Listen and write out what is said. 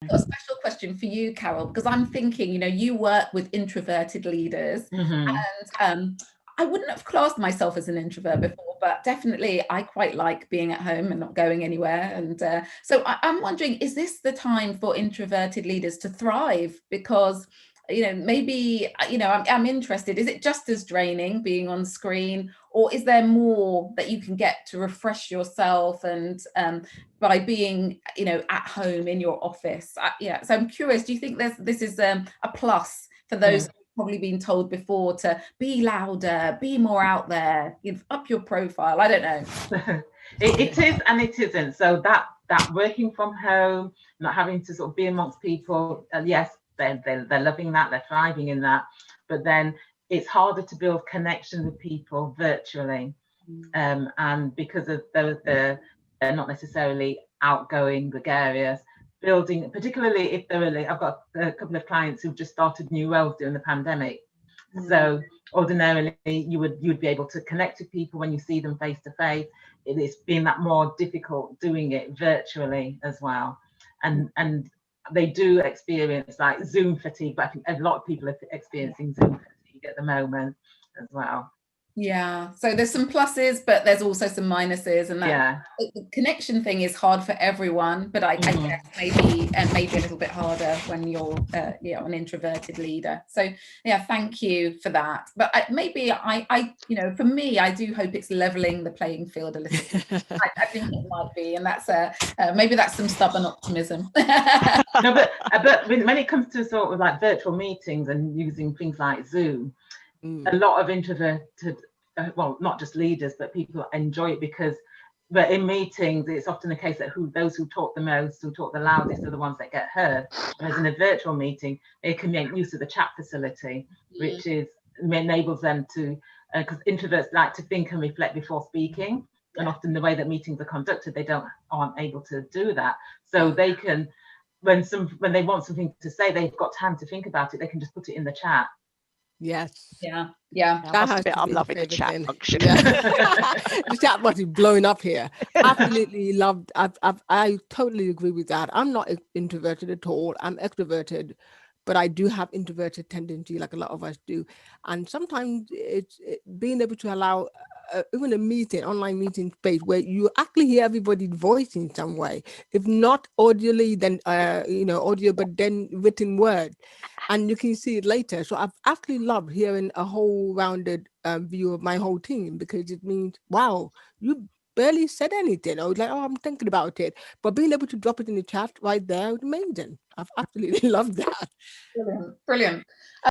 got a special question for you, Carol, because I'm thinking, you work with introverted leaders, and I wouldn't have classed myself as an introvert before, but definitely I quite like being at home and not going anywhere. And so I'm wondering, is this the time for introverted leaders to thrive? Because maybe, I'm interested. Is it just as draining being on screen, or is there more that you can get to refresh yourself and by being, at home in your office? So I'm curious, do you think this is a plus for those who've probably been told before to be louder, be more out there, give up your profile? I don't know. It is and it isn't. So that working from home, not having to sort of be amongst people, yes, they're loving that, they're thriving in that, but then it's harder to build connection with people virtually, and because of they're not necessarily outgoing, gregarious. Building, particularly if I've got a couple of clients who've just started new roles during the pandemic. So ordinarily you would be able to connect with people when you see them face to face. It's been that more difficult doing it virtually as well, and they do experience like Zoom fatigue, but I think a lot of people are experiencing Zoom fatigue at the moment as well. Yeah, so there's some pluses, but there's also some minuses, and that the connection thing is hard for everyone. But I guess maybe a little bit harder when you're an introverted leader. So yeah, thank you for that. But maybe I for me, I do hope it's leveling the playing field a little bit. I think it might be, and that's maybe that's some stubborn optimism. No, but when it comes to sort of like virtual meetings and using things like Zoom, a lot of introverted, well, not just leaders, but people enjoy it because, but in meetings, it's often the case that those who talk the most, who talk the loudest, are the ones that get heard. Whereas in a virtual meeting, they can make use of the chat facility, which enables them to, because introverts like to think and reflect before speaking, and often the way that meetings are conducted, they aren't able to do that. So they can, when they want something to say, they've got time to think about it, they can just put it in the chat. Yes. Yeah. I'm loving the chat function. The chat button is blowing up here. Absolutely loved. I totally agree with that. I'm not introverted at all. I'm extroverted, but I do have introverted tendency, like a lot of us do. And sometimes it's being able to allow even a online meeting space where you actually hear everybody's voice in some way, if not audibly, then audio, but then written word, and you can see it later. So I've actually loved hearing a whole rounded view of my whole team, because it means, wow, you barely said anything. I was like, oh, I'm thinking about it, but being able to drop it in the chat right there was amazing. I've absolutely loved that. Brilliant.